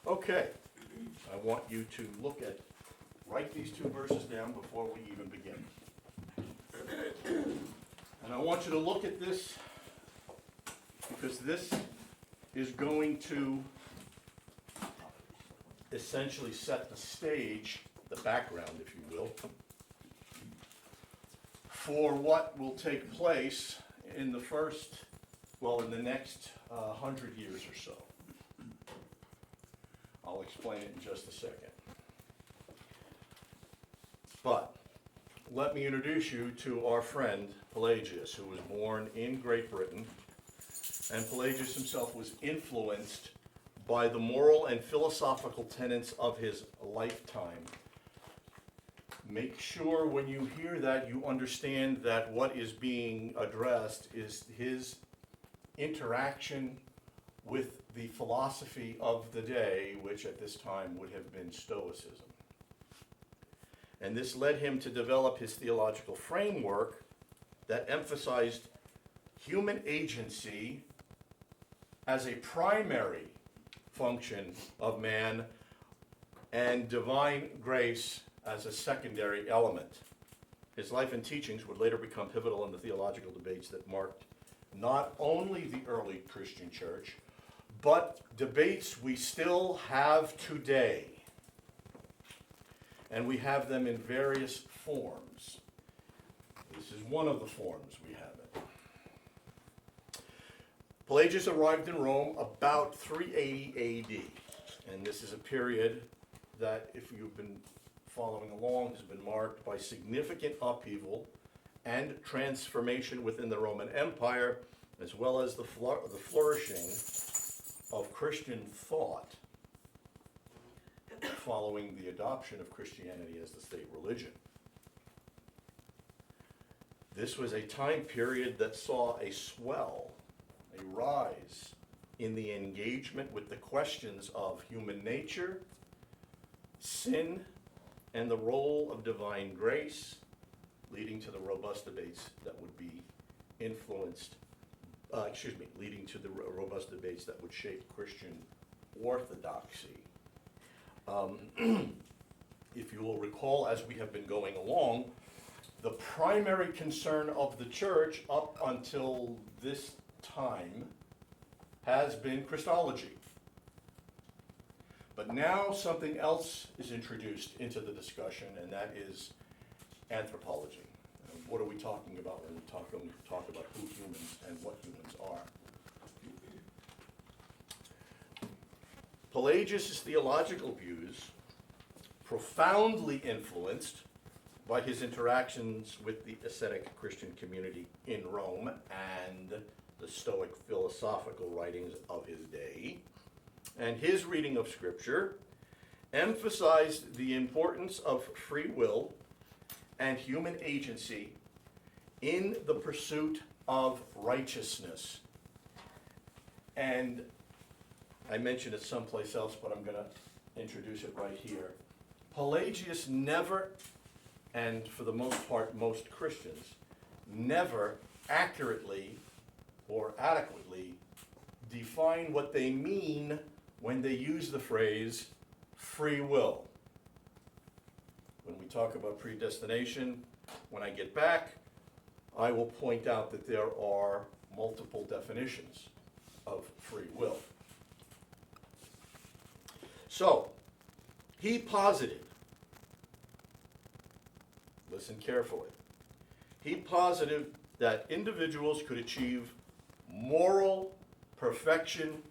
Okay, I want you to write these two verses down before we even begin. And I want you to look at this because this is going to essentially set the stage, the background, if you will, for what will take place in the next 100 years or so. I'll explain it in just a second. But let me introduce you to our friend Pelagius, who was born in Great Britain. And Pelagius himself was influenced by the moral and philosophical tenets of his lifetime. Make sure when you hear that you understand that what is being addressed is his interaction with the philosophy of the day, which at this time would have been Stoicism. And this led him to develop his theological framework that emphasized human agency as a primary function of man and divine grace as a secondary element. His life and teachings would later become pivotal in the theological debates that marked not only the early Christian church, but debates we still have today. And we have them in various forms. This is one of the forms we have it. Pelagius arrived in Rome about 380 AD. And this is a period that, if you've been following along, has been marked by significant upheaval and transformation within the Roman Empire, as well as the flourishing of Christian thought following the adoption of Christianity as the state religion. This was a time period that saw a swell, a rise in the engagement with the questions of human nature, sin, and the role of divine grace, leading to the robust debates that would be leading to the robust debates that would shape Christian orthodoxy. If you will recall, as we have been going along, the primary concern of the church up until this time has been Christology. But now something else is introduced into the discussion, and that is anthropology. And what are we talking about when we talk about who humans and what humans are? Pelagius' theological views, profoundly influenced by his interactions with the ascetic Christian community in Rome and the Stoic philosophical writings of his day, and his reading of Scripture, emphasized the importance of free will and human agency in the pursuit of righteousness. And I mentioned it someplace else, but I'm going to introduce it right here. Pelagius never, and for the most part, most Christians, never accurately or adequately define what they mean when they use the phrase free will. When we talk about predestination, when I get back, I will point out that there are multiple definitions of free will. So, he posited, listen carefully, he posited that individuals could achieve moral perfection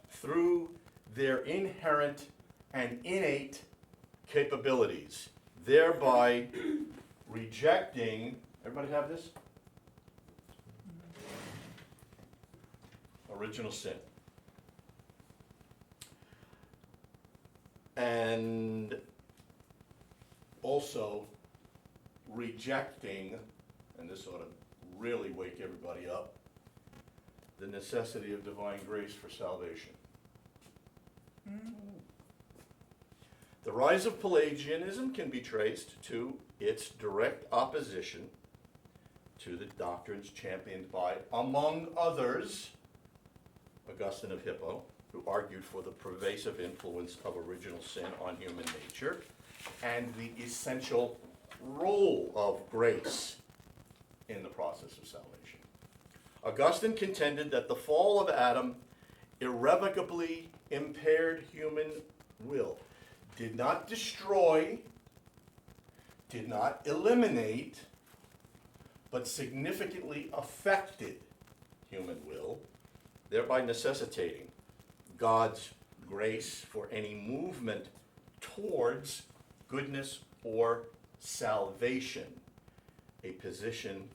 through their inherent and innate capabilities, thereby rejecting, everybody have this? Original sin. And also rejecting, and this ought to really wake everybody up, the necessity of divine grace for salvation. The rise of Pelagianism can be traced to its direct opposition to the doctrines championed by, among others, Augustine of Hippo, who argued for the pervasive influence of original sin on human nature and the essential role of grace in the process of salvation. Augustine contended that the fall of Adam irrevocably impaired human will, did not destroy, did not eliminate, but significantly affected human will, thereby necessitating God's grace for any movement towards goodness or salvation, a position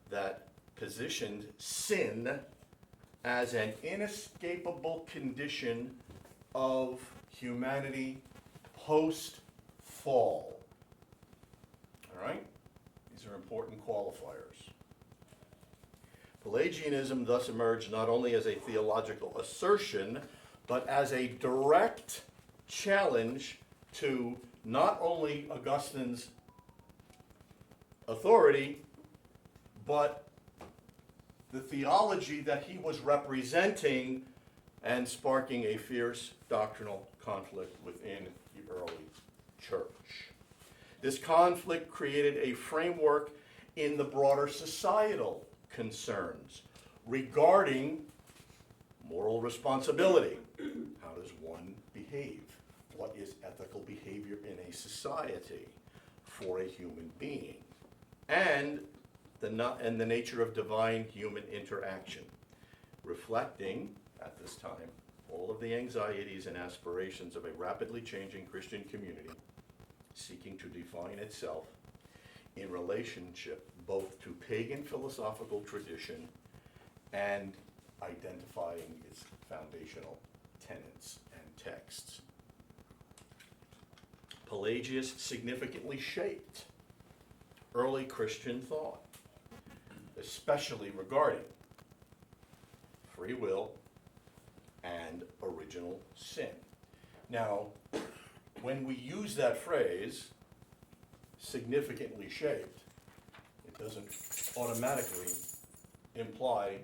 that positioned sin as an inescapable condition of humanity post-fall. All right? These are important qualifiers. Pelagianism thus emerged not only as a theological assertion, but as a direct challenge to not only Augustine's authority, but the theology that he was representing, and sparking a fierce doctrinal conflict within the early church. This conflict created a framework in the broader societal concerns regarding moral responsibility. How does one behave? What is ethical behavior in a society for a human being? And the nature of divine-human interaction, reflecting, at this time, all of the anxieties and aspirations of a rapidly changing Christian community seeking to define itself in relationship both to pagan philosophical tradition and identifying its foundational tenets and texts. Pelagius significantly shaped early Christian thought, especially regarding free will and original sin. Now, when we use that phrase, significantly shaped, it doesn't automatically imply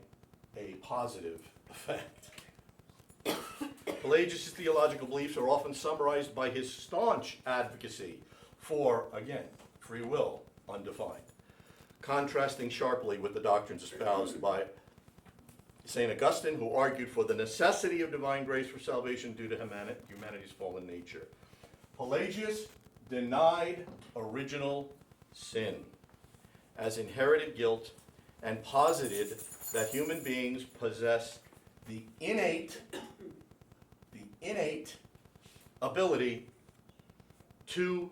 a positive effect. Pelagius' theological beliefs are often summarized by his staunch advocacy for, again, free will, undefined, contrasting sharply with the doctrines espoused by St. Augustine, who argued for the necessity of divine grace for salvation due to humanity's fallen nature. Pelagius denied original sin as inherited guilt and posited that human beings possess the innate ability to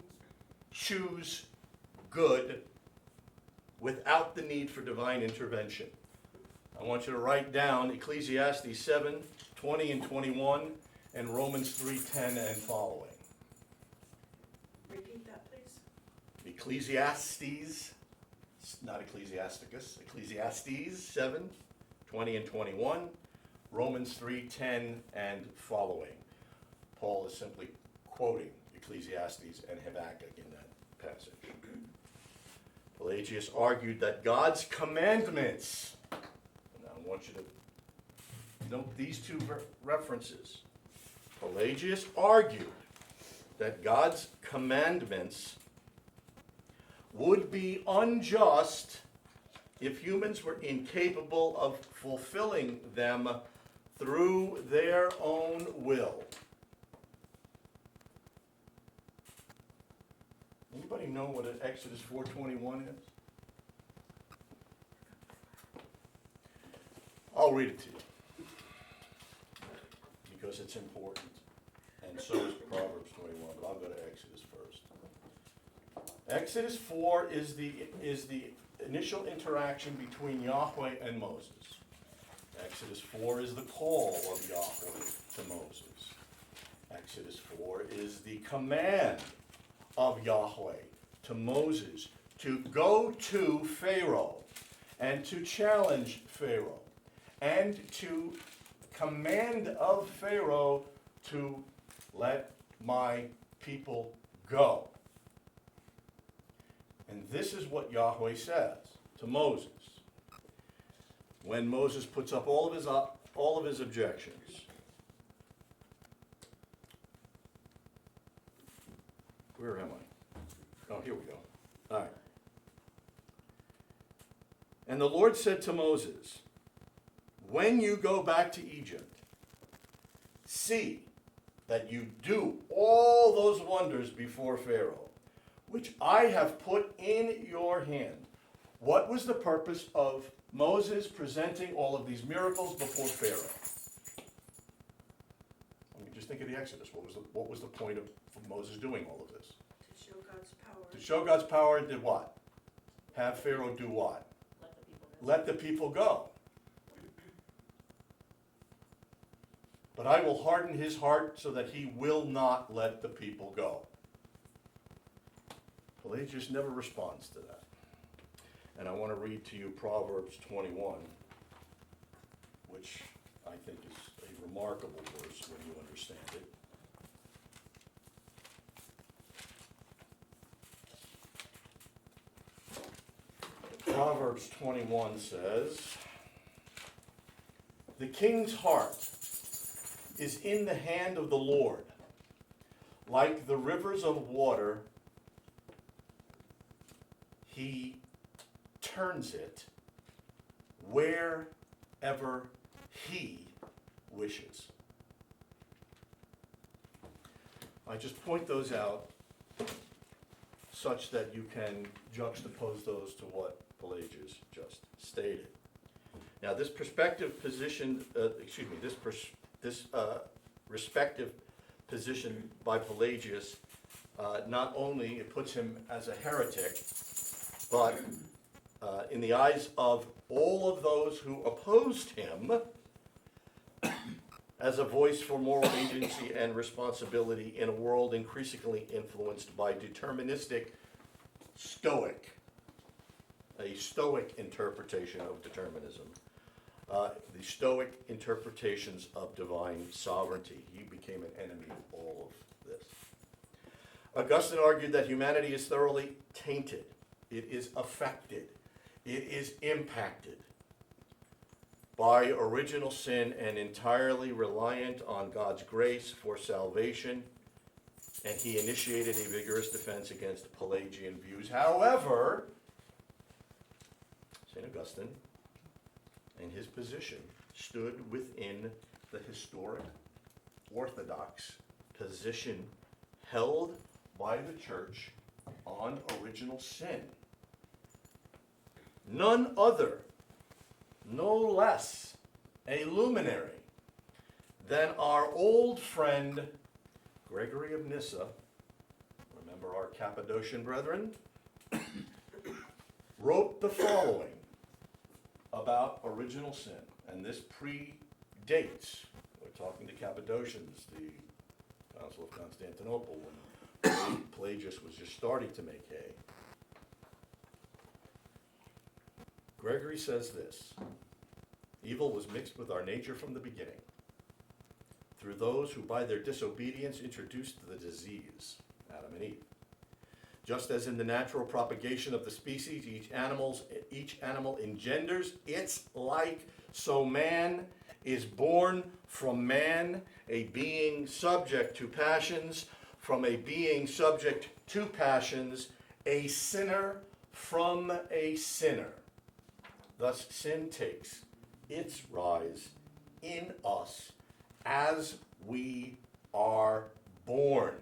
choose good without the need for divine intervention. I want you to write down Ecclesiastes 7, 20 and 21, and Romans 3:10 and following. Repeat that, please. Ecclesiastes, not Ecclesiasticus, Ecclesiastes 7, 20 and 21, Romans 3:10 and following. Paul is simply quoting Ecclesiastes and Habakkuk in that passage. Pelagius argued that God's commandments, and I want you to note these two references. Pelagius argued that God's commandments would be unjust if humans were incapable of fulfilling them through their own will. Anybody know what an Exodus 4:21 is? I'll read it to you because it's important, and so is Proverbs 21, but I'll go to Exodus first. Exodus 4 is the initial interaction between Yahweh and Moses. Exodus 4 is the call of Yahweh to Moses. Exodus 4 is the command of Yahweh to Moses to go to Pharaoh and to challenge Pharaoh and to command of Pharaoh to let my people go. And this is what Yahweh says to Moses when Moses puts up all of his objections. Where am I? Oh, here we go. All right. And the Lord said to Moses, when you go back to Egypt, see that you do all those wonders before Pharaoh, which I have put in your hand. What was the purpose of Moses presenting all of these miracles before Pharaoh? I mean, just think of the Exodus. What was the point of Moses doing all of this? To show God's power. To show God's power and did what? Have Pharaoh do what? Let the people go. But I will harden his heart so that he will not let the people go. Pelagius never responds to that. And I want to read to you Proverbs 21, which I think is a remarkable verse when you understand it. Proverbs 21 says, the king's heart is in the hand of the Lord, like the rivers of water, he turns it wherever he wishes. I just point those out such that you can juxtapose those to what Pelagius just stated. Now, this respective position by Pelagius, not only it puts him as a heretic, but in the eyes of all of those who opposed him, as a voice for moral agency and responsibility in a world increasingly influenced by deterministic a Stoic interpretation of determinism, the Stoic interpretations of divine sovereignty. He became an enemy of all of this. Augustine argued that humanity is thoroughly tainted. It is affected. It is impacted by original sin and entirely reliant on God's grace for salvation, and he initiated a vigorous defense against Pelagian views. However, St. Augustine and his position stood within the historic orthodox position held by the church on original sin. None other, no less, a luminary than our old friend Gregory of Nyssa, remember our Cappadocian brethren, wrote the following about original sin. And this predates, we're talking to Cappadocians, the Council of Constantinople, when Pelagius was just starting to make hay. Gregory says this: evil was mixed with our nature from the beginning, through those who by their disobedience introduced the disease, Adam and Eve. Just as in the natural propagation of the species, each animal engenders its like, so man is born from man, a being subject to passions, from a being subject to passions, a sinner from a sinner. Thus sin takes its rise in us as we are born.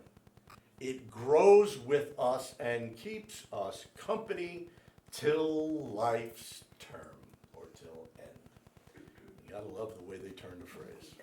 It grows with us and keeps us company till life's term, or till end. You gotta love the way they turn the phrase.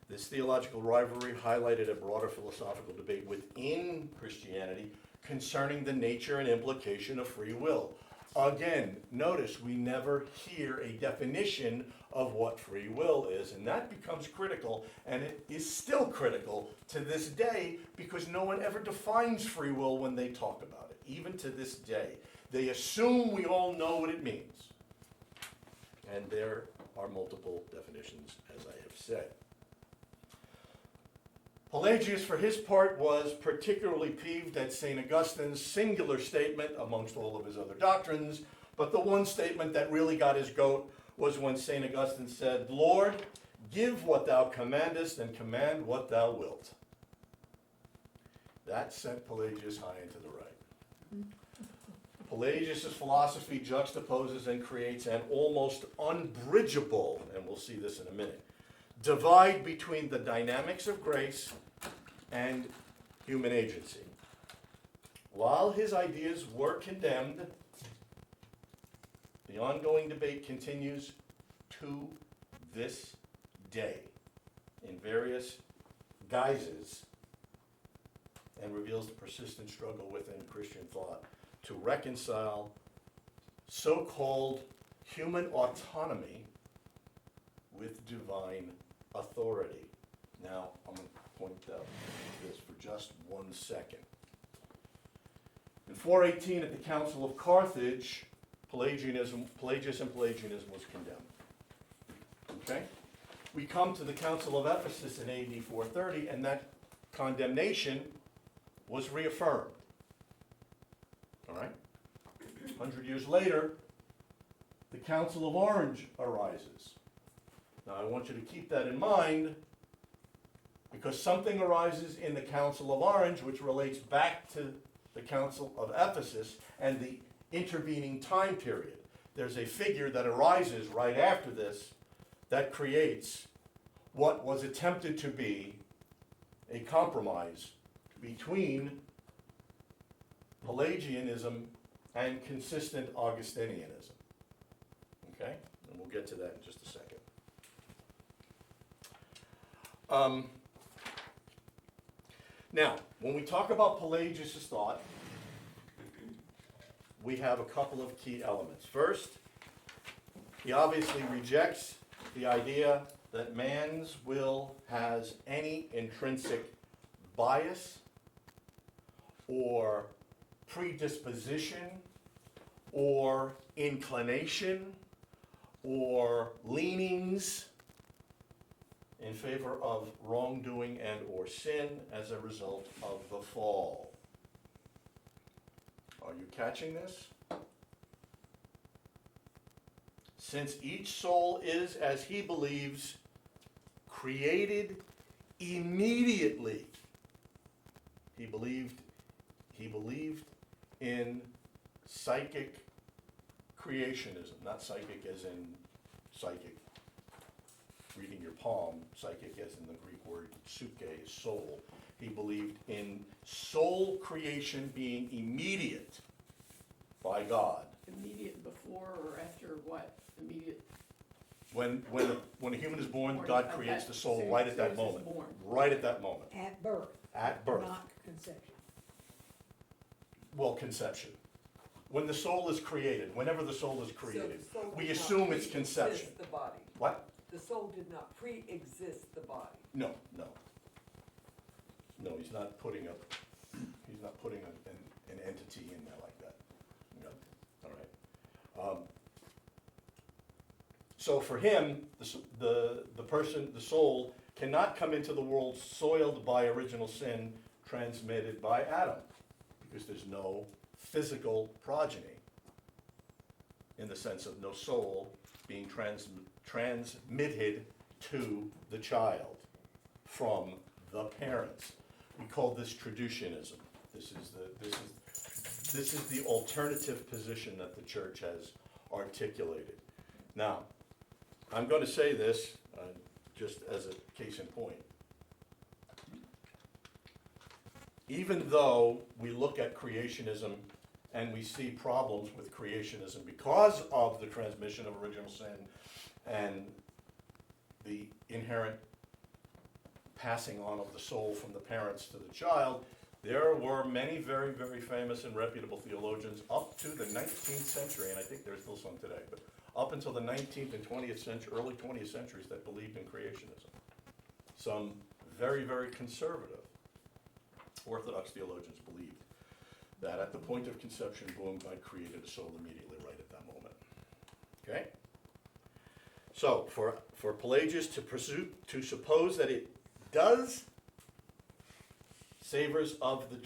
This theological rivalry highlighted a broader philosophical debate within Christianity concerning the nature and implication of free will. Again, notice we never hear a definition of what free will is, and that becomes critical, and it is still critical to this day, because no one ever defines free will when they talk about it, even to this day. They assume we all know what it means, and there are multiple definitions, as I have said. Pelagius, for his part, was particularly peeved at St. Augustine's singular statement amongst all of his other doctrines, but the one statement that really got his goat was when St. Augustine said, Lord, give what thou commandest and command what thou wilt. That sent Pelagius high and to the right. Pelagius' philosophy juxtaposes and creates an almost unbridgeable, and we'll see this in a minute, divide between the dynamics of grace and human agency. While his ideas were condemned, the ongoing debate continues to this day in various guises and reveals the persistent struggle within Christian thought to reconcile so-called human autonomy with divine authority. Now, I'm going to point out this for just 1 second. In 418 at the Council of Carthage, Pelagius and Pelagianism was condemned. Okay? We come to the Council of Ephesus in AD 430, and that condemnation was reaffirmed. All right? 100 years later, the Council of Orange arises. Now, I want you to keep that in mind because something arises in the Council of Orange which relates back to the Council of Ephesus and the intervening time period. There's a figure that arises right after this that creates what was attempted to be a compromise between Pelagianism and consistent Augustinianism. Okay? And we'll get to that in just a second. Now, when we talk about Pelagius' thought, we have a couple of key elements. First, he obviously rejects the idea that man's will has any intrinsic bias or predisposition or inclination or leanings in favor of wrongdoing and or sin as a result of the fall. Are you catching this? Since each soul is, as he believes, created immediately. He believed in psychic creationism, not psychic as in psychic, reading your palm, psychic as in the Greek word psyche, soul. He believed in soul creation being immediate by God. Immediate before or after what? Immediate. When a human is born, God creates the soul right at that moment. Right at that moment. At birth. At birth. Not conception. Well, conception. When the soul is created, whenever the soul is created, So the soul we did assume not it's conception. pre-exist the body. What? The soul did not pre-exist the body. No, no. No, he's not putting an entity in there like that. No, all right. So for him, the person, the soul, cannot come into the world soiled by original sin transmitted by Adam, because there's no physical progeny, in the sense of no soul being transmitted to the child from the parents. We call this traducianism. This is the alternative position that the church has articulated. Now, I'm going to say this just as a case in point. Even though we look at creationism and we see problems with creationism because of the transmission of original sin and the inherent passing on of the soul from the parents to the child, there were many very, very famous and reputable theologians up to the 19th century, and I think there's still some today, but up until the 19th and 20th century, early 20th centuries, that believed in creationism. Some very, very conservative Orthodox theologians believed that at the point of conception, boom, God created a soul immediately right at that moment. Okay? So, for Pelagius to suppose that it does savors of the,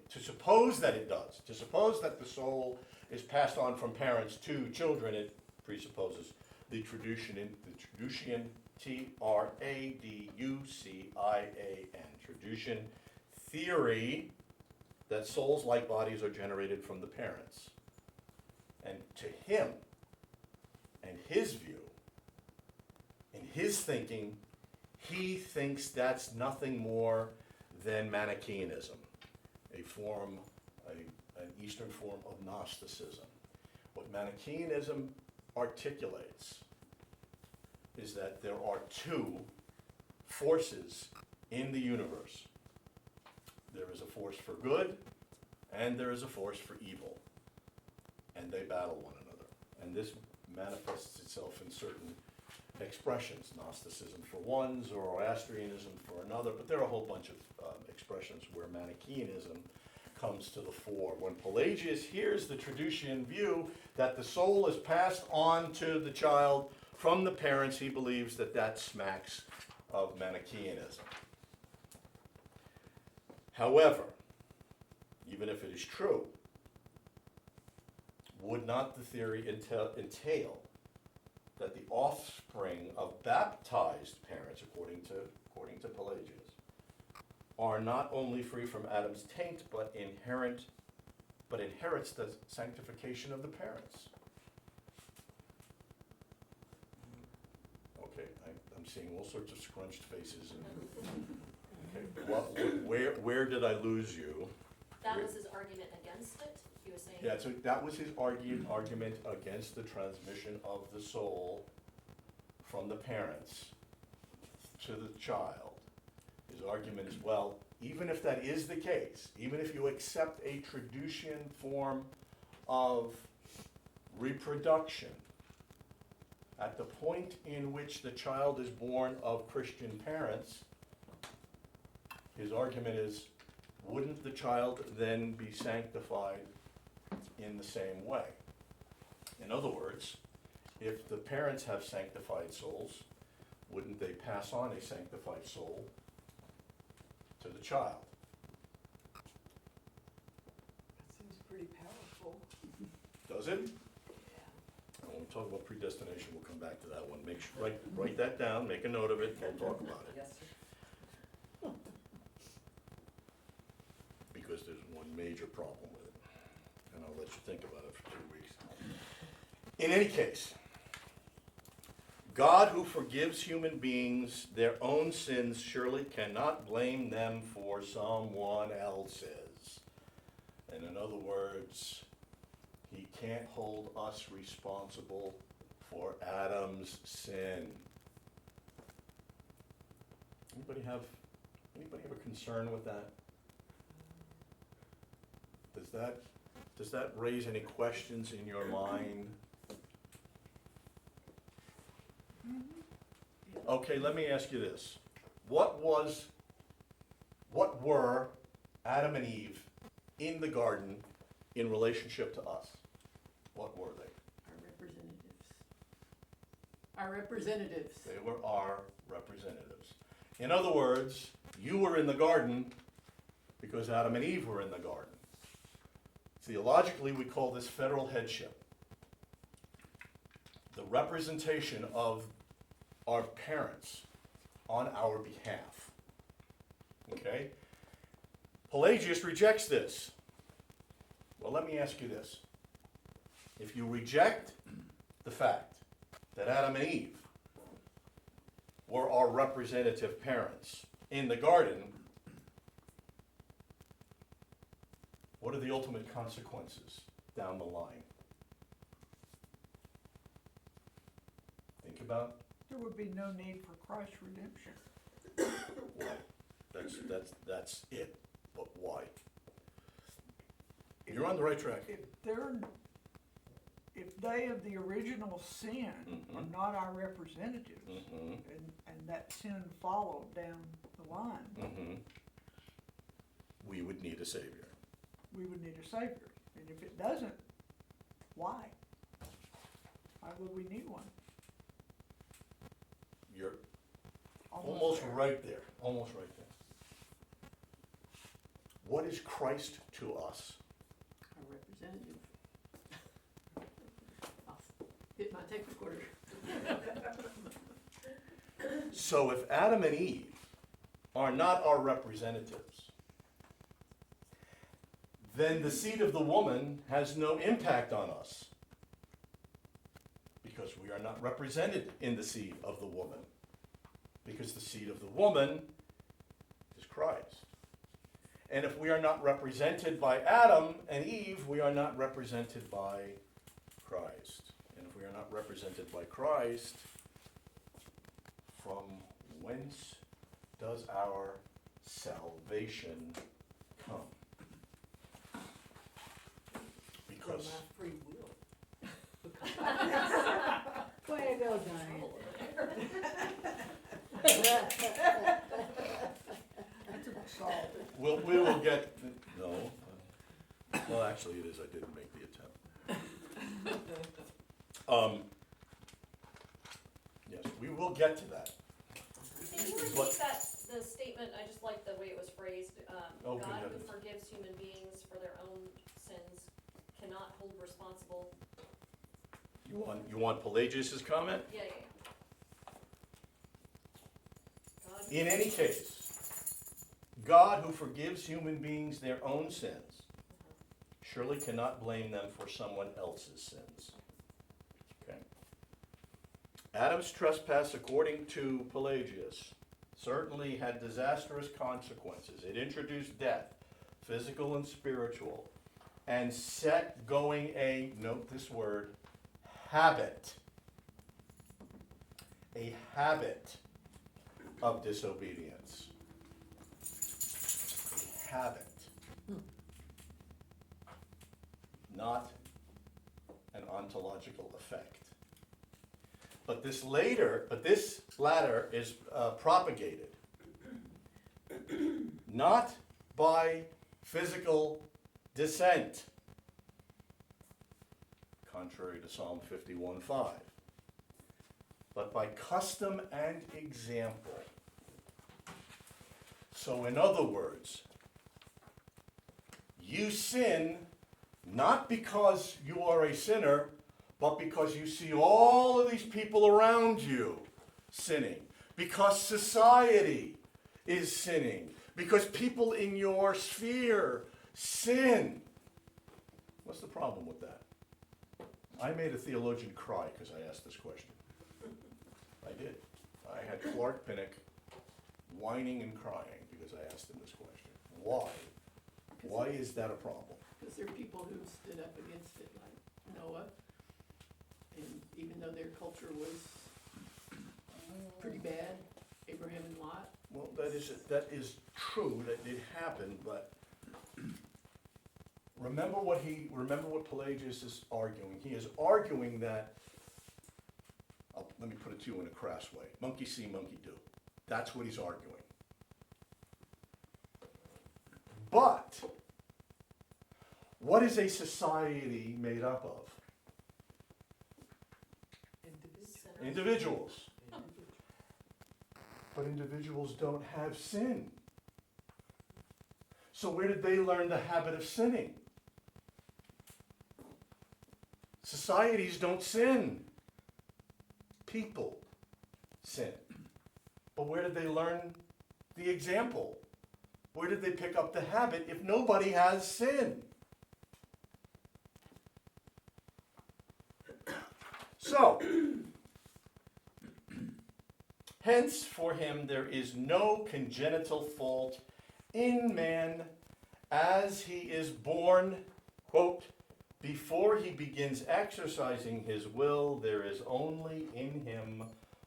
to suppose that it does, to suppose that the soul is passed on from parents to children, it presupposes the Traducian, Traducian, Traducian, theory that souls like bodies are generated from the parents. And to him, and his view, in his thinking, he thinks that's nothing more than Manichaeanism, an Eastern form of Gnosticism. What Manichaeanism articulates is that there are two forces in the universe. There is a force for good, and there is a force for evil. And they battle one another. And this manifests itself in certain expressions, Gnosticism for one, Zoroastrianism for another, but there are a whole bunch of expressions where Manichaeanism comes to the fore. When Pelagius hears the Traducian view that the soul is passed on to the child from the parents, he believes that that smacks of Manichaeanism. However, even if it is true, would not the theory entail that the offspring of baptized parents, according to Pelagius, are not only free from Adam's taint, but inherits the sanctification of the parents? Okay, I'm seeing all sorts of scrunched faces. Okay, where did I lose you? That was his argument against it? He was saying. Yeah, so that was his argument against the transmission of the soul from the parents to the child. His argument is, well, even if that is the case, even if you accept a Traducian form of reproduction, at the point in which the child is born of Christian parents, his argument is, wouldn't the child then be sanctified in the same way? In other words, if the parents have sanctified souls, wouldn't they pass on a sanctified soul to the child? That seems pretty powerful. Does it? And when we talk about predestination, we'll come back to that one. Write that down, make a note of it, we'll talk about it. Yes, sir. Because there's one major problem with it. And I'll let you think about it for 2 weeks. In any case, God, who forgives human beings their own sins, surely cannot blame them for someone else's. And in other words, he can't hold us responsible for Adam's sin. Anybody have a concern with that? Does that raise any questions in your mind? Okay, let me ask you this. What were Adam and Eve in the garden in relationship to us? What were they? Our representatives. They were our representatives. In other words, you were in the garden because Adam and Eve were in the garden. Theologically, we call this federal headship. The representation of our parents on our behalf. Okay? Pelagius rejects this. Well, let me ask you this. If you reject the fact that Adam and Eve were our representative parents in the garden, what are the ultimate consequences down the line? Think about There would be no need for Christ's redemption. why. That's it. But why? You're on the right track. If they of the original sin are Mhm. not our representatives, Mm-hmm. and that sin followed down the line, Mm-hmm. We would need a savior. we would need a savior. And if it doesn't, why? Why would we need one? You're almost there. right there. Almost right there. What is Christ to us? Our representative. I'll hit my tape recorder. So if Adam and Eve are not our representatives, then the seed of the woman has no impact on us, because we are not represented in the seed of the woman, because the seed of the woman is Christ. And if we are not represented by Adam and Eve, we are not represented by Christ. And if we are not represented by Christ, from whence does our salvation come? From Because my free will. Way to go, Diane. That's an assault. we will get, no. Well, actually it is, I didn't make the attempt. Yes, we will get to that. Can you repeat But- the statement, I just like the way it was phrased, Oh, good God who heavens. forgives human beings for their own sins cannot hold responsible. You want Pelagius' comment? Yeah. God In any case, God who forgives human beings their own sins surely cannot blame them for someone else's sins. Okay. Adam's trespass, according to Pelagius, certainly had disastrous consequences. It introduced death, physical and spiritual, and set going a, note this word, habit. A habit of disobedience. A habit. Not an ontological effect. But this latter is propagated not by physical descent, contrary to Psalm 51:5, but by custom and example. So in other words, you sin not because you are a sinner, but because you see all of these people around you sinning, because society is sinning, because people in your sphere sin. What's the problem with that? I made a theologian cry because I asked this question. I did. I had Clark Pinnock whining and crying because I asked him this question. Why? Why is that a problem? Because there are people who stood up against it, like Noah, and even though their culture was pretty bad, Abraham and Lot. Well, that is true, that did happen, but remember what Pelagius is arguing. He is arguing that, let me put it to you in a crass way, monkey see, monkey do. That's what he's arguing. But what is a society made up of? Individuals. But individuals don't have sin. So where did they learn the habit of sinning? Societies don't sin. People sin. But where did they learn the example? Where did they pick up the habit if nobody has sin? So, hence for him there is no congenital fault in man as he is born, quote, before he begins exercising his will, there is only in him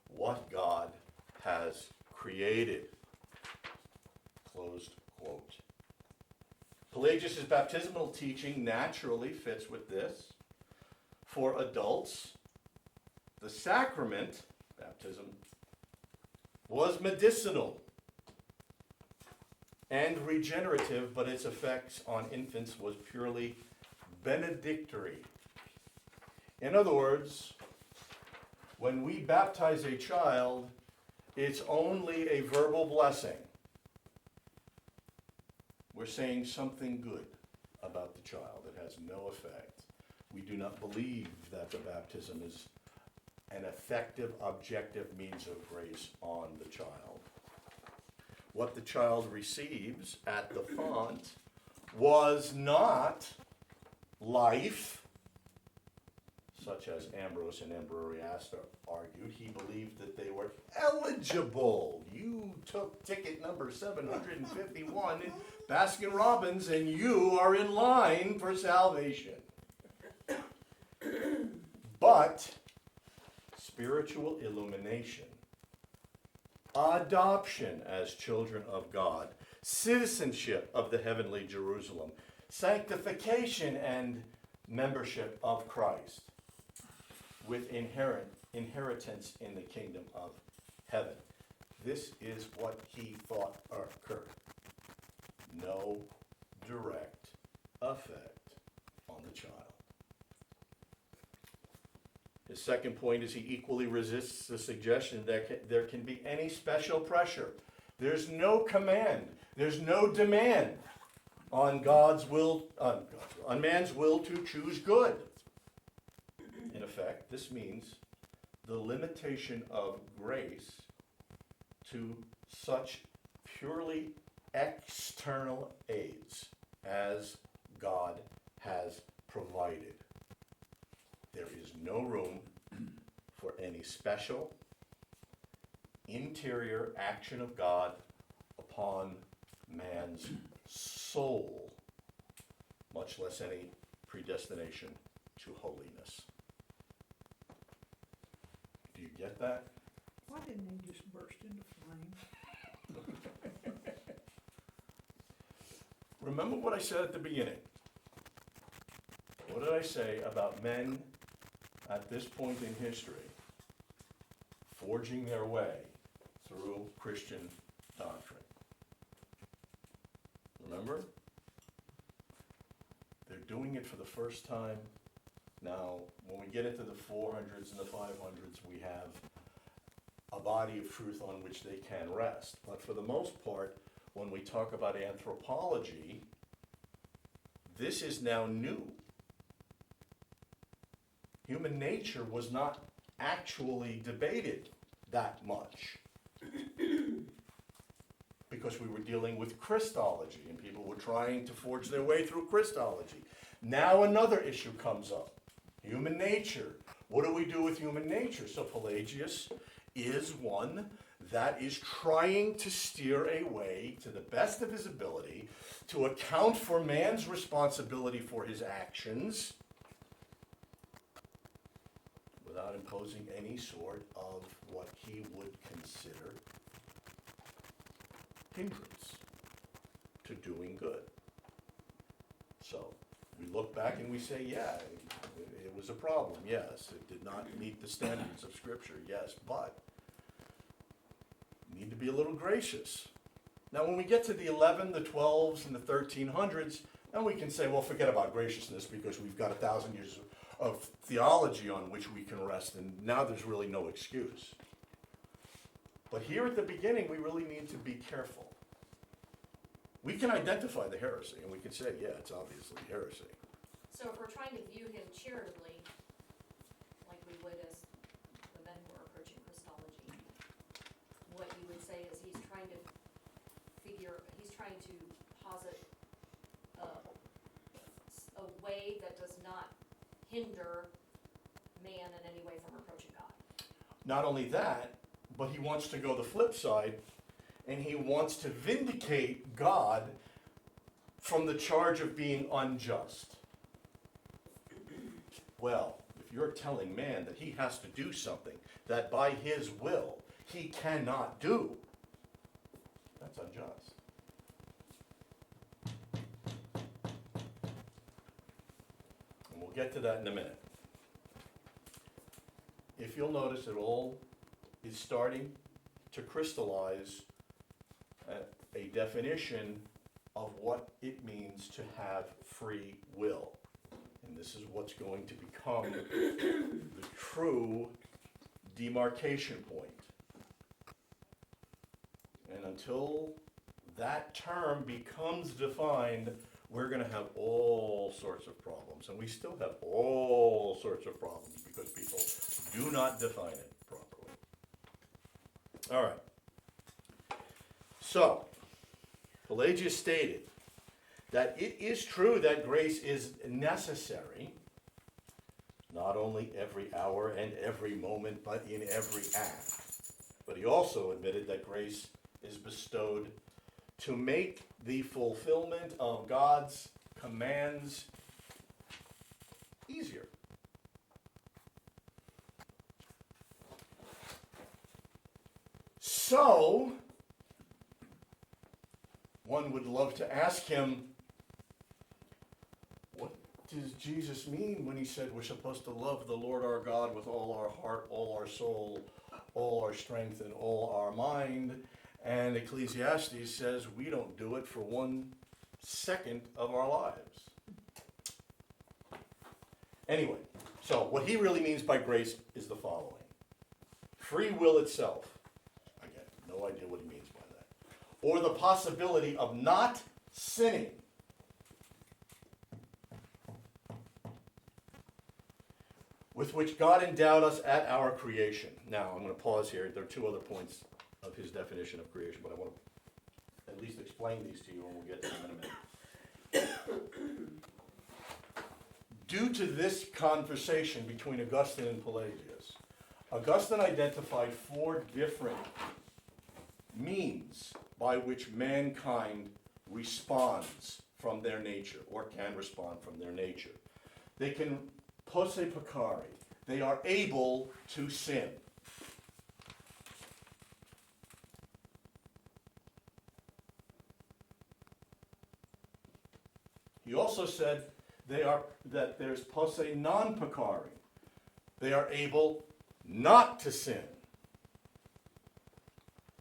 what God has created. Closed quote. Pelagius' baptismal teaching naturally fits with this. For adults, the sacrament, baptism, was medicinal and regenerative, but its effects on infants was purely benedictory. In other words, when we baptize a child, it's only a verbal blessing. We're saying something good about the child. It has no effect. We do not believe that the baptism is an effective, objective means of grace on the child. What the child receives at the font was not life, such as Ambrose and Ambrosiaster argued. He believed that they were eligible. You took ticket number 751 in Baskin Robbins and you are in line for salvation. But spiritual illumination, adoption as children of God, citizenship of the heavenly Jerusalem, sanctification and membership of Christ, with inheritance in the kingdom of heaven. This is what he thought occurred. No direct effect on the child. His second point is he equally resists the suggestion that there can be any special pressure. There's no command. There's no demand on God's will, on man's will to choose good. In effect, this means the limitation of grace to such purely external aids as God has provided. There is no room for any special interior action of God upon man's soul, much less any predestination to holiness. Do you get that? Why didn't he just burst into flame? Remember what I said at the beginning. What did I say about men at this point in history forging their way through Christian doctrine? Remember? They're doing it for the first time. Now, when we get into the 400s and the 500s, we have a body of truth on which they can rest. But for the most part, when we talk about anthropology, this is now new. Human nature was not actually debated that much because we were dealing with Christology and people were trying to forge their way through Christology. Now another issue comes up. Human nature. What do we do with human nature? So Pelagius is one that is trying to steer a way to the best of his ability to account for man's responsibility for his actions without imposing any sort of what he would consider hindrance to doing good. So we look back and we say, yeah, it was a problem, yes. It did not meet the standards of Scripture, yes, but we need to be a little gracious. Now when we get to the 11, the 12s, and the 1300s, then we can say, well, forget about graciousness because we've got 1,000 years of theology on which we can rest, and now there's really no excuse. But here at the beginning, we really need to be careful. We can identify the heresy, and we can say, yeah, it's obviously heresy. So if we're trying to view him charitably, like we would as the men who are approaching Christology, what you would say is he's trying to posit a way that does not hinder man in any way from approaching God. Not only that, but he wants to go the flip side, and he wants to vindicate God from the charge of being unjust. Well, if you're telling man that he has to do something that by his will he cannot do, that's unjust. And we'll get to that in a minute. If you'll notice, it all is starting to crystallize a definition of what it means to have free will. And this is what's going to become the true demarcation point. And until that term becomes defined, we're going to have all sorts of problems. And we still have all sorts of problems because people do not define it properly. All right. So, Pelagius stated that it is true that grace is necessary, not only every hour and every moment, but in every act. But he also admitted that grace is bestowed to make the fulfillment of God's commands easier. So, one would love to ask him, what does Jesus mean when he said we're supposed to love the Lord our God with all our heart, all our soul, all our strength, and all our mind? And Ecclesiastes says we don't do it for 1 second of our lives. Anyway, so what he really means by grace is the following. Free will itself. Again, no idea what he means by that. Or the possibility of not sinning. With which God endowed us at our creation. Now, I'm going to pause here. There are 2 other points of his definition of creation, but I want to at least explain these to you, and we'll get to them in a minute. Due to this conversation between Augustine and Pelagius, Augustine identified 4 different means by which mankind responds from their nature, or can respond from their nature. They can posse peccare. They are able to sin. He also said that there's posse non peccare. They are able not to sin.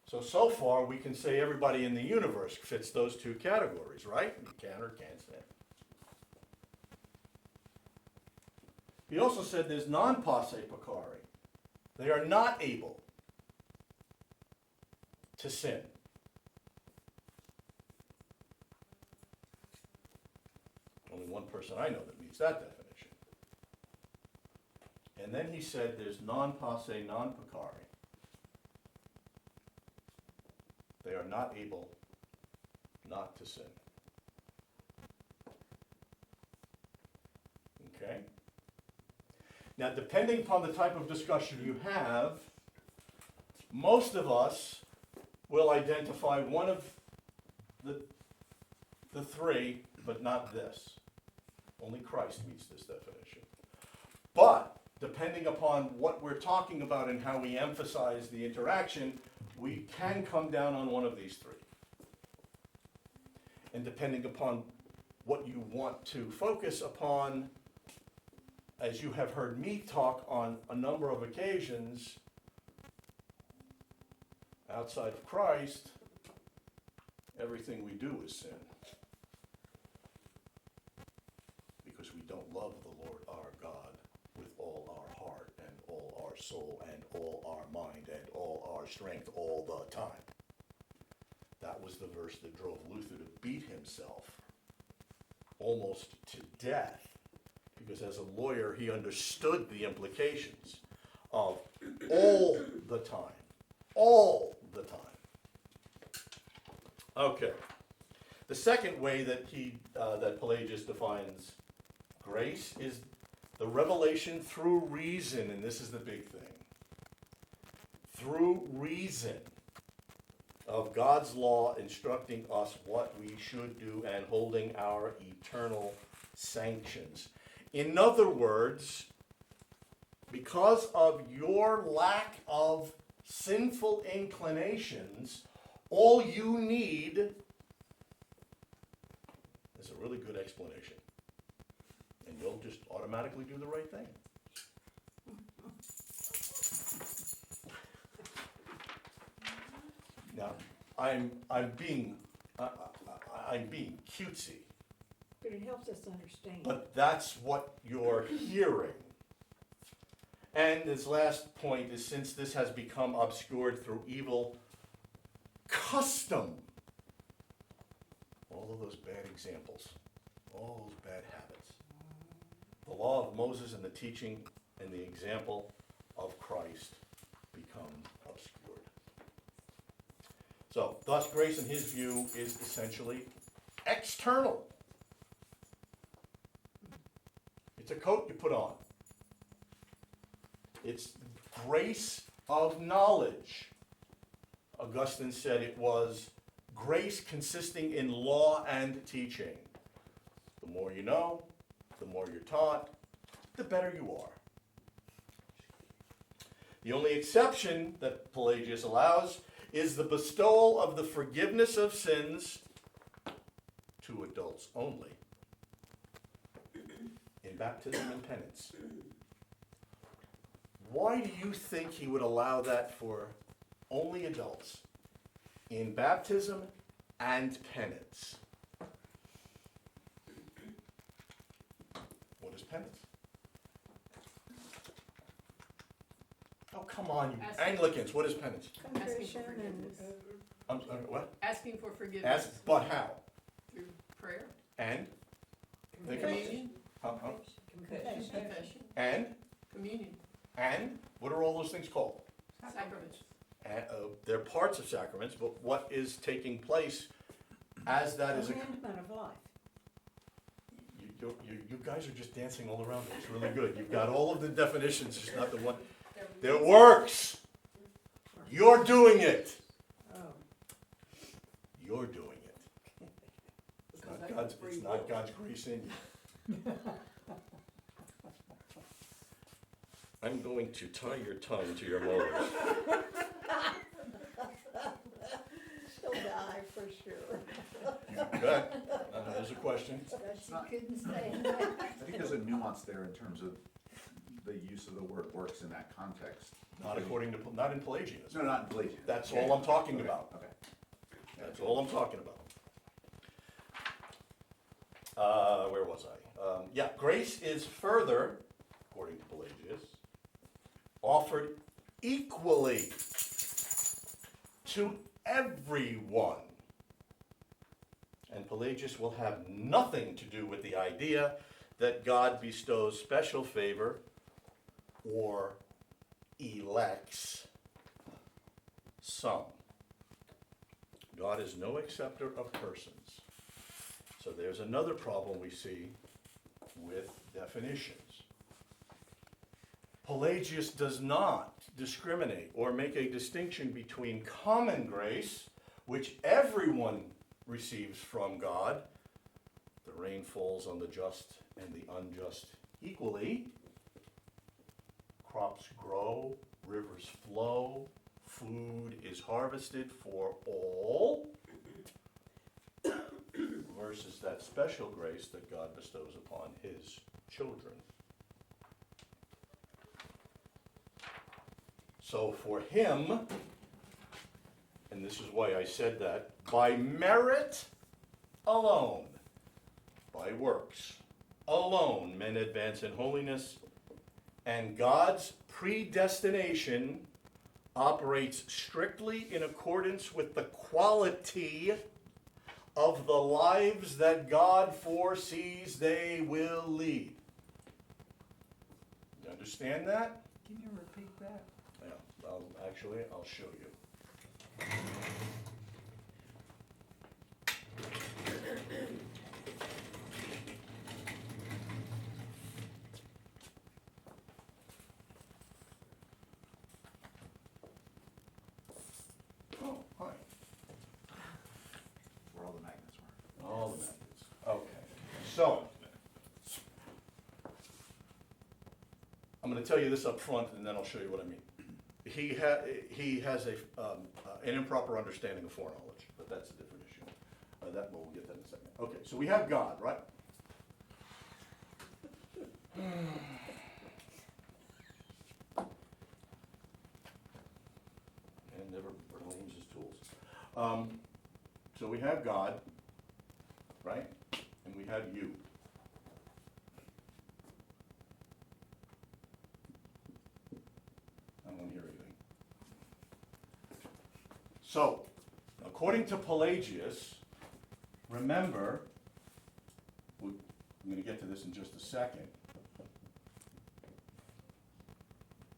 So far we can say everybody in the universe fits those 2 categories, right? You can or can't sin. He also said there's non posse peccare. They are not able to sin. Only one person I know that meets that definition. And then he said there's non posse non peccare. They are not able not to sin. Okay? Now, depending upon the type of discussion you have, most of us will identify one of the 3, but not this. Only Christ meets this definition. But, depending upon what we're talking about and how we emphasize the interaction, we can come down on one of these 3. And depending upon what you want to focus upon, as you have heard me talk on a number of occasions, outside of Christ, everything we do is sin. Because we don't love the Lord our God with all our heart and all our soul and all our mind and all our strength all the time. That was the verse that drove Luther to beat himself almost to death. Because as a lawyer, he understood the implications of all the time. All the time. Okay. The second way that that Pelagius defines grace is the revelation through reason, and this is the big thing. Through reason of God's law instructing us what we should do and holding our eternal sanctions. In other words, because of your lack of sinful inclinations, all you need is a really good explanation. And you'll just automatically do the right thing. Now, I'm being cutesy. But it helps us understand. But that's what you're hearing. And this last point is, since this has become obscured through evil custom, all of those bad examples, all those bad habits, the law of Moses and the teaching and the example of Christ become obscured. So, thus grace in his view is essentially external. It's a coat you put on. It's grace of knowledge. Augustine said it was grace consisting in law and teaching. The more you know, the more you're taught, the better you are. The only exception that Pelagius allows is the bestowal of the forgiveness of sins to adults only in baptism and penance. Why do you think he would allow that for only adults in baptism and penance? What is penance? Oh, come on, you Anglicans, what is penance? Contrition and, forgiveness. I'm sorry, what? Asking for forgiveness. Ask, but how? Through prayer, And? Think of- communion, confession. confession, And? communion, And? What are all those things called? sacraments. And, they're parts of sacraments, but what is taking place as that is occurring? Amendment of life. You guys are just dancing all around it. It's really good. You've got all of the definitions, just not the one. They're It works. You're doing it. Oh, You're doing it. It's not God's grace in you. I'm going to tie your tongue to your molars. she'll die for sure. You bet. There's a question. But she not- couldn't stay. I think there's a nuance there in terms of the use of the word works in that context. Not not in Pelagianism. No, not in Pelagianism. That's all I'm talking about. Okay. That's all I'm talking about. Where was I? Yeah, grace is further, according to Pelagius, offered equally to everyone. And Pelagius will have nothing to do with the idea that God bestows special favor or elects some. God is no acceptor of persons. So there's another problem we see with definitions. Pelagius does not discriminate or make a distinction between common grace, which everyone receives from God. The rain falls on the just and the unjust equally. Crops grow, rivers flow, food is harvested for all, versus that special grace that God bestows upon his children. So for him, and this is why I said that, by merit alone, by works alone, men advance in holiness, and God's predestination operates strictly in accordance with the quality of the lives that God foresees they will lead. You understand that? Can you repeat that? Yeah, I'll show you. Oh, hi. Where all the magnets were. All the methods. Okay. So, I'm going to tell you this up front, and then I'll show you what I mean. He has an improper understanding of foreknowledge, but that's a different issue. We'll get that in a second. Okay, so we have God, right? And never blames his tools. So we have God, right? And we have you. I don't want to hear anything. So, according to Pelagius, remember, I'm going to get to this in just a second.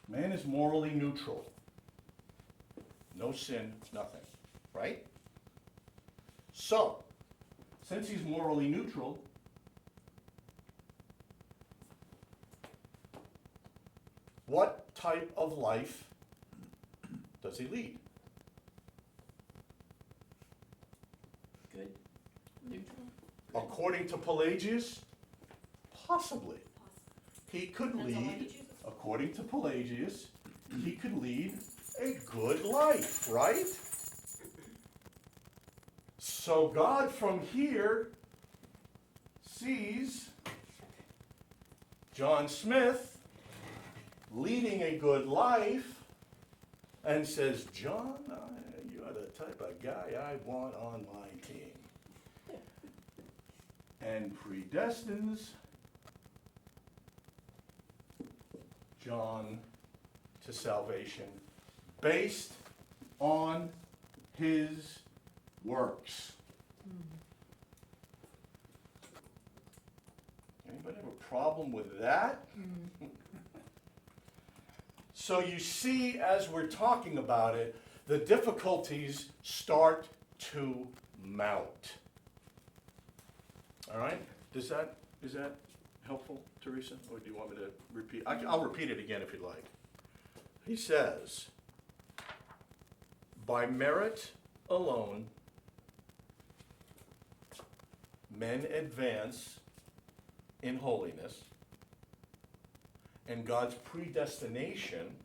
Man is morally neutral. No sin, nothing, right? So, since he's morally neutral, What type of life does he lead? Good, neutral. According to Pelagius, possibly. He could Depends on what he lead, chooses. according to Pelagius, he could lead a good life, right? So God from here sees John Smith leading a good life and says, John, you are the type of guy I want on my team. And predestines John to salvation based on his works. Anybody have a problem with that? So you see, as we're talking about it, the difficulties start to mount. All right? Is that helpful, Teresa? Or do you want me to repeat? I'll repeat it again if you'd like. He says, by merit alone, men advance in holiness, and God's predestination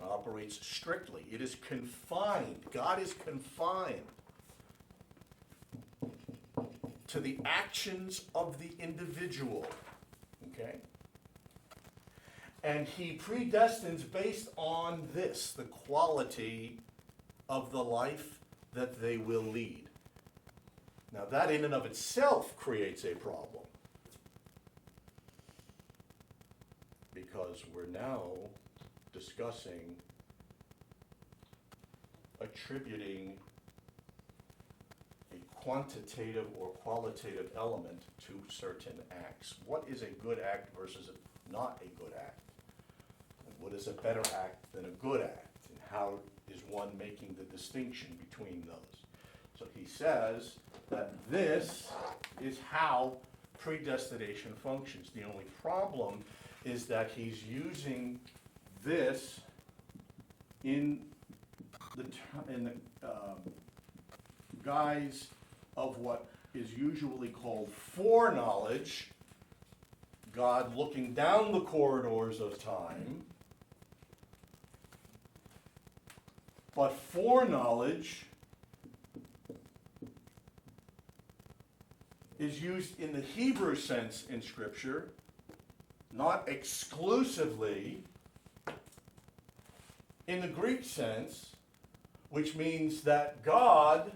operates strictly. It is confined. God is confined to the actions of the individual. Okay? And he predestines based on this, the quality of the life that they will lead. Now that in and of itself creates a problem, because we're now discussing attributing a quantitative or qualitative element to certain acts. What is a good act versus not a good act? And what is a better act than a good act? And how is one making the distinction between those? So he says that this is how predestination functions. The only problem is that he's using this in the guise of what is usually called foreknowledge, God looking down the corridors of time. But foreknowledge is used in the Hebrew sense in Scripture, not exclusively in the Greek sense, which means that God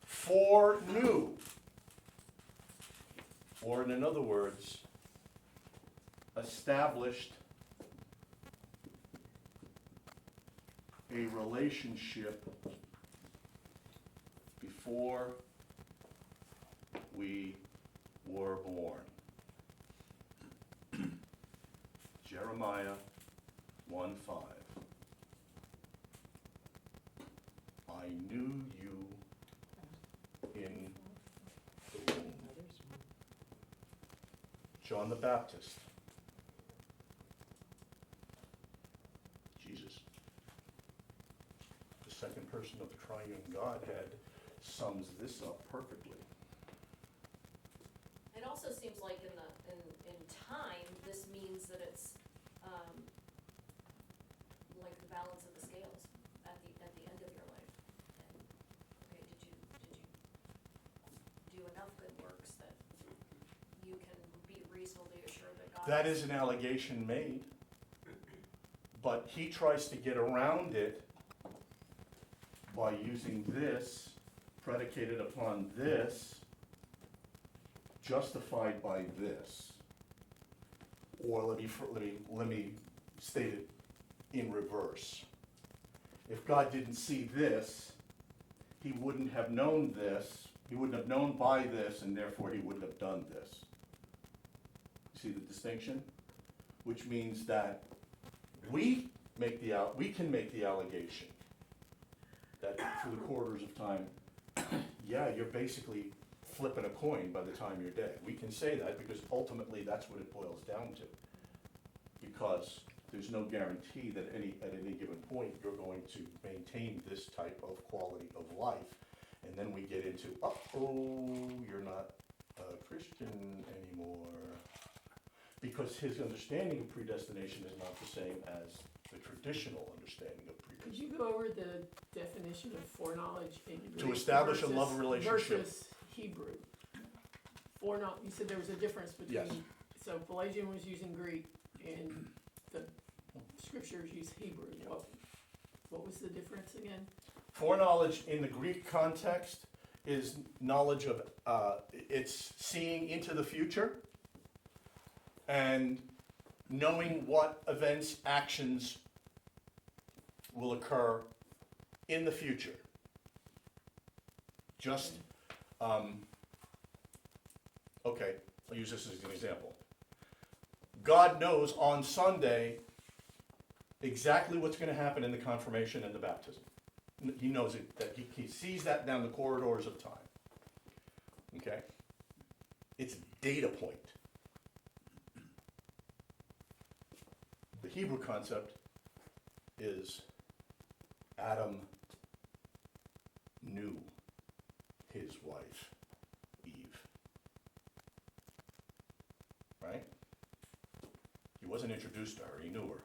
foreknew, or in other words, established a relationship before we were born. Jeremiah 1:5. I knew you in the womb. John the Baptist. Jesus. The second person of the triune Godhead sums this up perfectly. It also seems like in time, this means that it's, like the balance of the scales at the end of your life. And, okay, did you do enough good works that you can be reasonably assured that God? That is an allegation made, but he tries to get around it by using this, predicated upon this, justified by this. Or let me state it in reverse. If God didn't see this, he wouldn't have known this, he wouldn't have known by this, and therefore he wouldn't have done this. See the distinction? Which means that we can make the allegation that through the corridors of time, yeah, you're basically flipping a coin by the time you're dead. We can say that because ultimately that's what it boils down to. Because there's no guarantee that at any given point you're going to maintain this type of quality of life. And then we get into, you're not a Christian anymore. Because his understanding of predestination is not the same as the traditional understanding of Could predestination. you go over the definition of foreknowledge in Greek? To establish a versus- love relationship. Versus Hebrew. You said there was a difference between. Yes. So Pelagian was using Greek and the scriptures use Hebrew. What was the difference again? Foreknowledge in the Greek context is knowledge of, it's seeing into the future and knowing what events, actions will occur in the future. Just, okay, I'll use this as an example. God knows on Sunday exactly what's going to happen in the confirmation and the baptism. He knows it, that he sees that down the corridors of time. Okay? It's a data point. The Hebrew concept is Adam knew his wife, Eve. Right? He wasn't introduced to her, he knew her.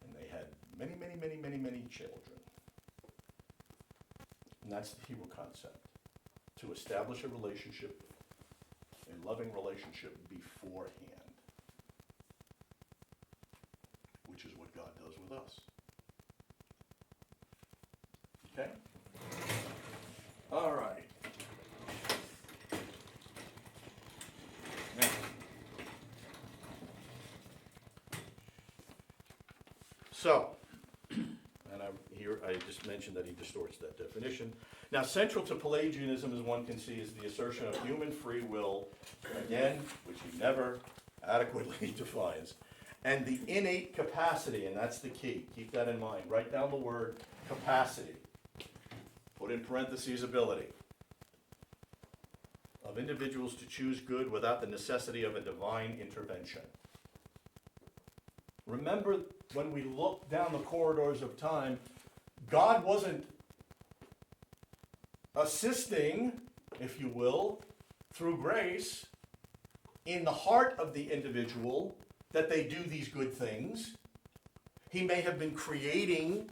And they had many children. And that's the Hebrew concept. To establish a relationship, a loving relationship beforehand. Which is what God does with us. Okay? All right. Now, so, I just mentioned that he distorts that definition. Now, central to Pelagianism, as one can see, is the assertion of human free will, again, which he never adequately defines, and the innate capacity, and that's the key. Keep that in mind. Write down the word capacity. Put in parentheses ability. Of individuals to choose good without the necessity of a divine intervention. Remember, when we look down the corridors of time, God wasn't assisting, if you will, through grace, in the heart of the individual, that they do these good things. He may have been creating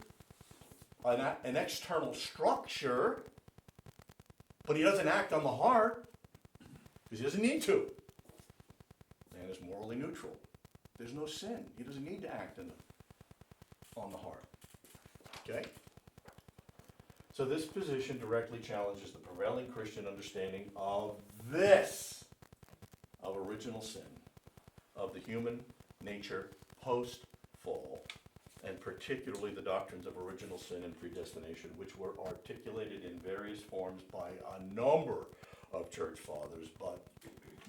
an external structure, but he doesn't act on the heart, because he doesn't need to. Man is morally neutral. There's no sin. He doesn't need to act on the heart. Okay? So this position directly challenges the prevailing Christian understanding of this, of original sin, of the human nature post-fall, and particularly the doctrines of original sin and predestination, which were articulated in various forms by a number of church fathers, but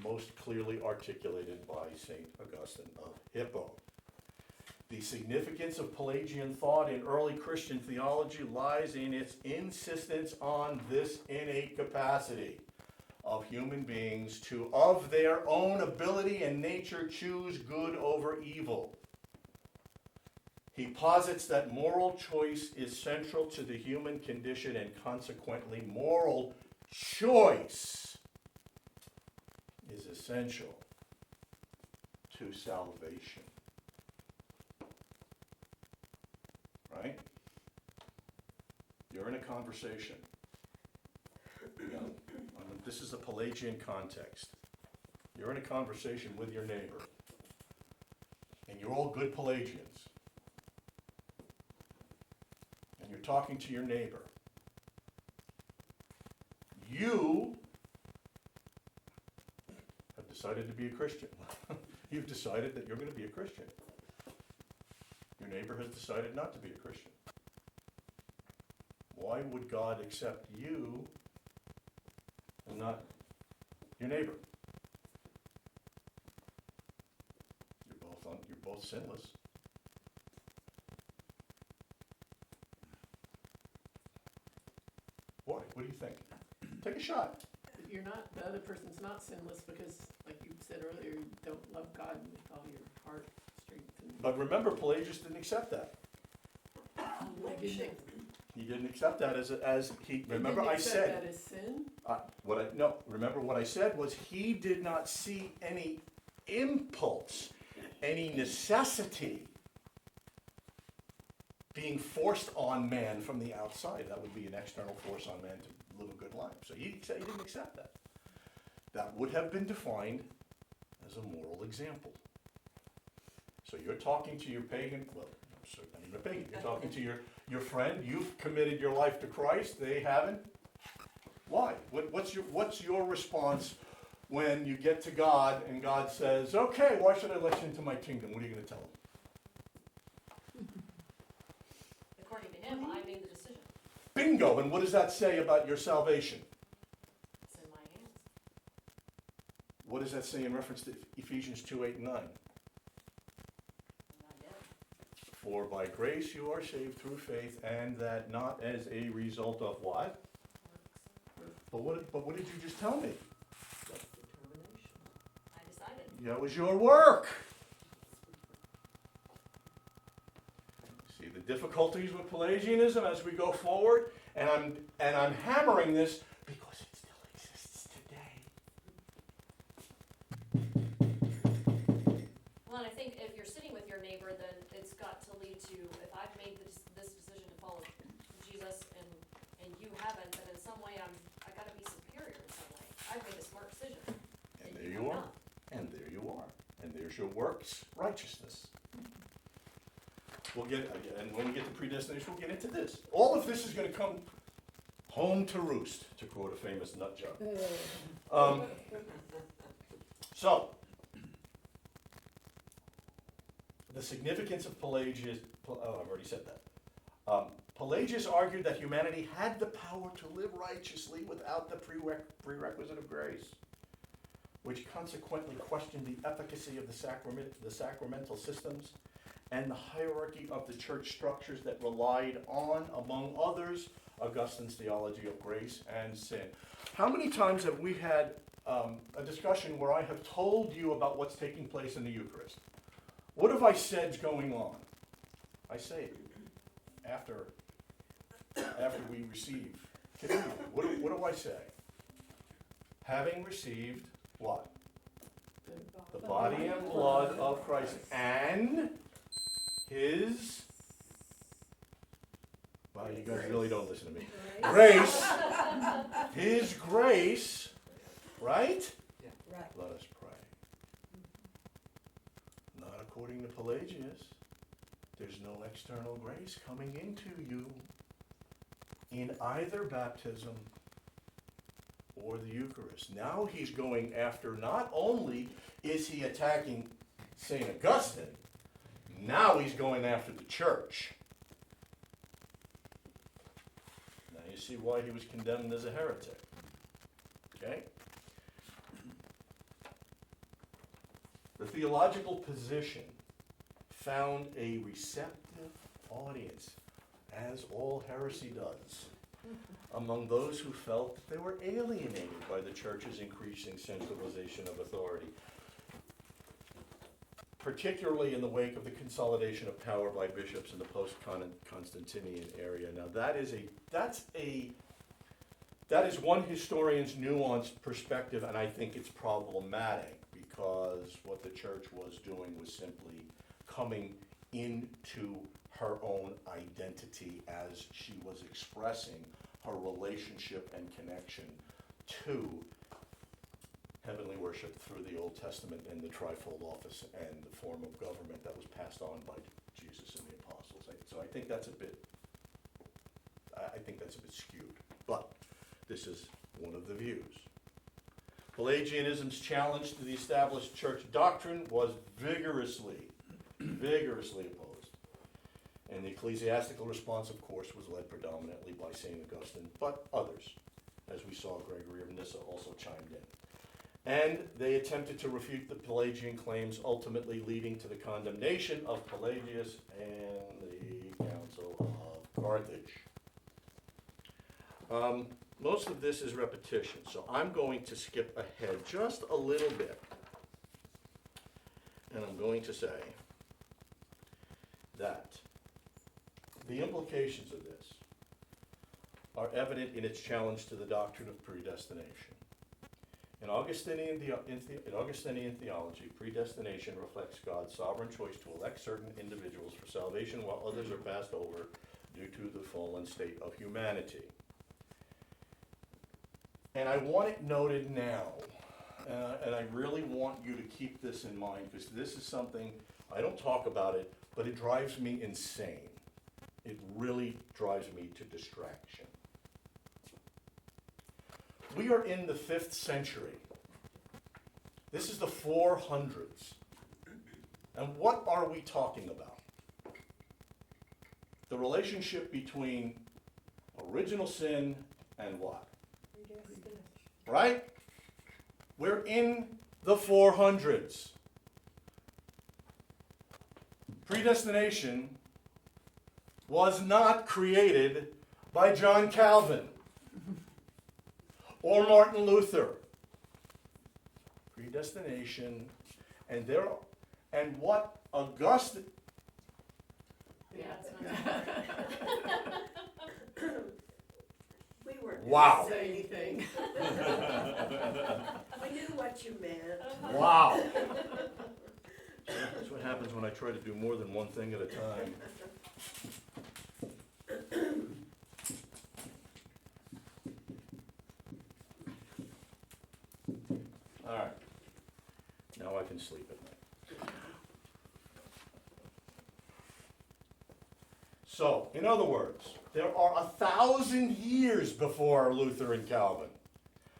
most clearly articulated by St. Augustine of Hippo. The significance of Pelagian thought in early Christian theology lies in its insistence on this innate capacity of human beings to, of their own ability and nature, choose good over evil. He posits that moral choice is central to the human condition, and consequently moral choice is essential to salvation. Right? You're in a conversation. This is a Pelagian context. You're in a conversation with your neighbor, and you're all good Pelagians. And you're talking to your neighbor. You have decided to be a Christian. You've decided that you're going to be a Christian. Your neighbor has decided not to be a Christian. Why would God accept you and not your neighbor? You're both sinless. Why? What do you think? Take a shot. the other person's not sinless because, like you said earlier, you don't love God with all your heart, strength, and. But remember, Pelagius didn't accept that. He didn't accept that as he, remember I said. That as sin? Remember what I said was he did not see any impulse, any necessity being forced on man from the outside. That would be an external force on man to live a good life. So he didn't accept that. That would have been defined as a moral example. So you're talking to your pagan, well, I'm sorry, not even a pagan, you're talking to your friend, you've committed your life to Christ, they haven't. Why? What's your response when you get to God and God says, okay, why should I let you into my kingdom? What are you going to tell him? According to him, I made the decision. Bingo! And what does that say about your salvation? It's in my hands. What does that say in reference to Ephesians 2:8 and 9? I'm not dead. For by grace you are saved through faith, and that not as a result of what? Works. But what did you just tell me? I decided. That was your work. See the difficulties with Pelagianism as we go forward, and I'm hammering this because it still exists today. Well, and I think if you're sitting with your neighbor, then it's got to lead to, if I've made this decision to follow Jesus and you haven't, then in some way I gotta be superior in some way. I've made a smart decision. And there you are. And there you are. And there's your works righteousness. We'll get, and when we get to predestination, we'll get into this. All of this is going to come home to roost, to quote a famous nut job. So, the significance of Pelagius, I've already said that. Pelagius argued that humanity had the power to live righteously without the prerequisite of grace, which consequently questioned the efficacy of the sacramental systems and the hierarchy of the church structures that relied on, among others, Augustine's theology of grace and sin. How many times have we had a discussion where I have told you about what's taking place in the Eucharist? What have I said is going on? I say it after we receive communion. What do I say? Having received what? The body and blood of Christ and his, wow, you guys really don't listen to me. Grace, his grace, right? Right. Let us pray. Not according to Pelagius. There's no external grace coming into you in either baptism or the Eucharist. Now he's going after, not only is he attacking St. Augustine, now he's going after the church. Now you see why he was condemned as a heretic. Okay? The theological position found a receptive audience, as all heresy does, among those who felt that they were alienated by the church's increasing centralization of authority, particularly in the wake of the consolidation of power by bishops in the post-Constantinian area. Now that is one historian's nuanced perspective, and I think it's problematic because what the church was doing was simply coming into her own identity as she was expressing her relationship and connection to heavenly worship through the Old Testament and the trifold office and the form of government that was passed on by Jesus and the apostles. So I think that's a bit skewed, but this is one of the views. Pelagianism's challenge to the established church doctrine was vigorously opposed. And the ecclesiastical response, of course, was led predominantly by St. Augustine, but others, as we saw Gregory of Nyssa also chimed in. And they attempted to refute the Pelagian claims, ultimately leading to the condemnation of Pelagius and the Council of Carthage. most of this is repetition, so I'm going to skip ahead just a little bit. And I'm going to say that the implications of this are evident in its challenge to the doctrine of predestination. In Augustinian theology, predestination reflects God's sovereign choice to elect certain individuals for salvation while others are passed over due to the fallen state of humanity. And I want it noted now, and I really want you to keep this in mind, because this is something, I don't talk about it, but it drives me insane. It really drives me to distraction. We are in the 5th century. This is the 400s. And what are we talking about? The relationship between original sin and what? Right? We're in the 400s. Predestination was not created by John Calvin or Martin Luther. Predestination, and what Augustine. Yeah, it's not. We weren't Wow. gonna say anything. We knew what you meant. Wow. That's what happens when I try to do more than one thing at a time. All right. Now I can sleep at night. So, in other words, there are 1,000 years before Luther and Calvin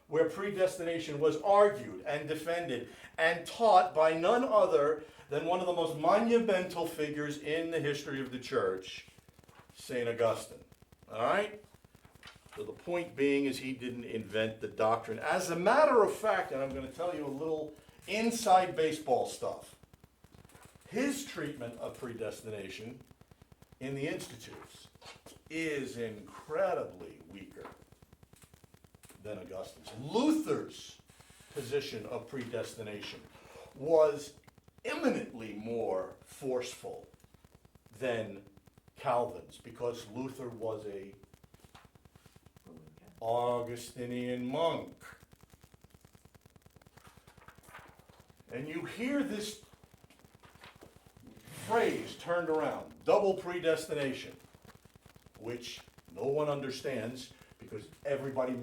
where predestination was argued and defended and taught by none other than one of the most monumental figures in the history of the church, St. Augustine. All right? So the point being is he didn't invent the doctrine. As a matter of fact, and I'm going to tell you a little inside baseball stuff, his treatment of predestination in the Institutes is incredibly weaker than Augustine's. Luther's position of predestination was eminently more forceful than Calvin's, because Luther was a Augustinian monk. And you hear this phrase turned around, double predestination, which no one understands because everybody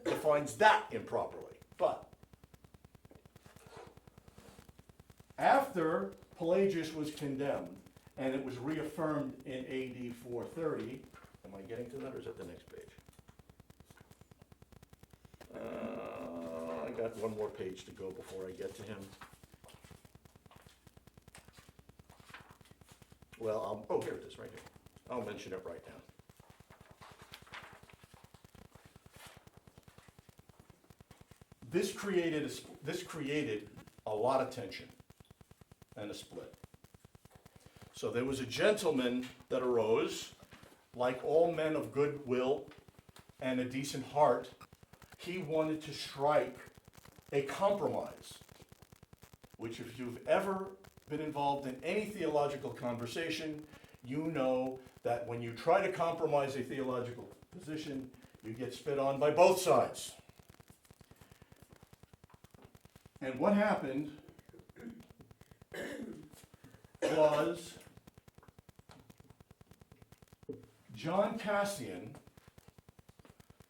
defines that improperly. But after Pelagius was condemned and it was reaffirmed in AD 430, am I getting to that or is that the next page? I got one more page to go before I get to him. Well, oh, here it is, right here. I'll mention it right now. This created a lot of tension and a split. So there was a gentleman that arose, like all men of good will and a decent heart. He wanted to strike a compromise, which if you've ever been involved in any theological conversation, you know that when you try to compromise a theological position, you get spit on by both sides. And what happened was John Cassian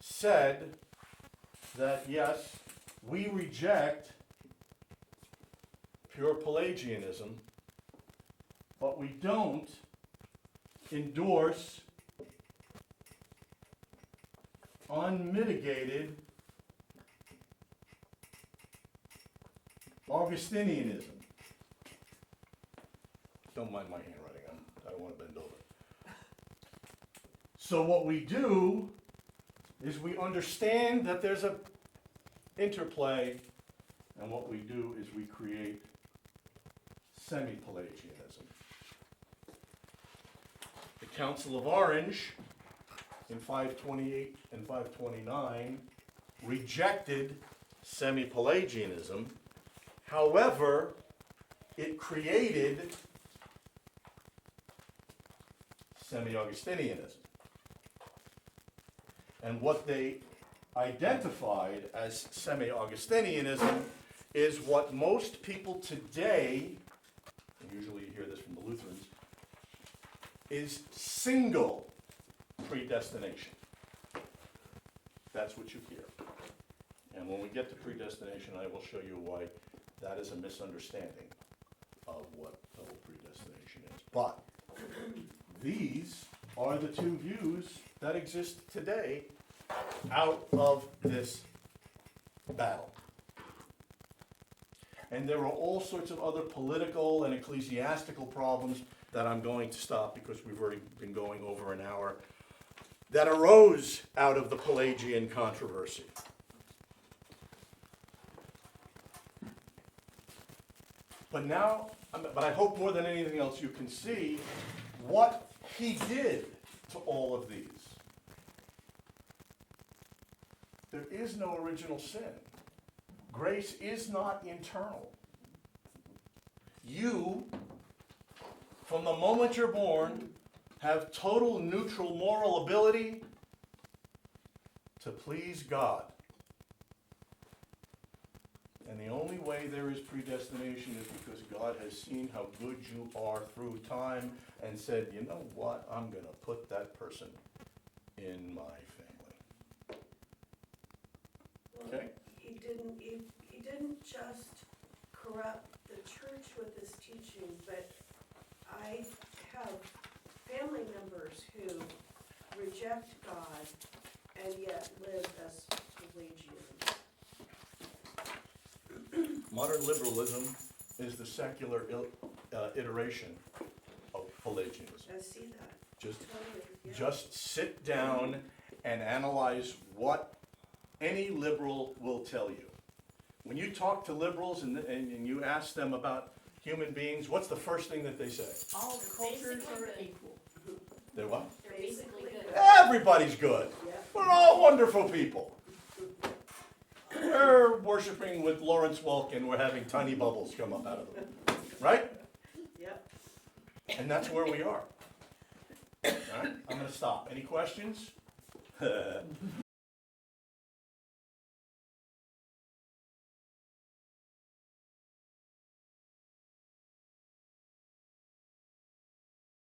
said that, yes, we reject pure Pelagianism, but we don't endorse unmitigated Augustinianism. Don't mind my handwriting, I don't want to bend over. So what we do is we understand that there's a interplay, and what we do is we create semi-Pelagianism. The Council of Orange in 528 and 529 rejected semi-Pelagianism. However, it created semi-Augustinianism. And what they identified as semi-Augustinianism is what most people today, and usually you hear this from the Lutherans, is single predestination. That's what you hear. And when we get to predestination, I will show you why that is a misunderstanding of what double predestination is. But these are the two views that exist today out of this battle. And there are all sorts of other political and ecclesiastical problems that I'm going to stop because we've already been going over an hour, that arose out of the Pelagian controversy. But now, but I hope more than anything else you can see what he did to all of these. There is no original sin. Grace is not internal. You, from the moment you're born, have total neutral moral ability to please God. And the only way there is predestination is because God has seen how good you are through time and said, you know what, I'm going to put that person in my family. Okay? He didn't just corrupt the church with his teaching, but I have family members who reject God and yet live as Pelagians. Modern liberalism is the secular iteration of Pelagianism. I see that. Just Totally, yeah. Just sit down and analyze what any liberal will tell you. When you talk to liberals and you ask them about human beings, what's the first thing that they say? All cultures are equal. They're what? They're basically good. Everybody's good. Yeah. We're all wonderful people. We're worshiping with Lawrence Welk and we're having tiny bubbles come up out of them. Right? Yep. And that's where we are. All right? I'm going to stop. Any questions?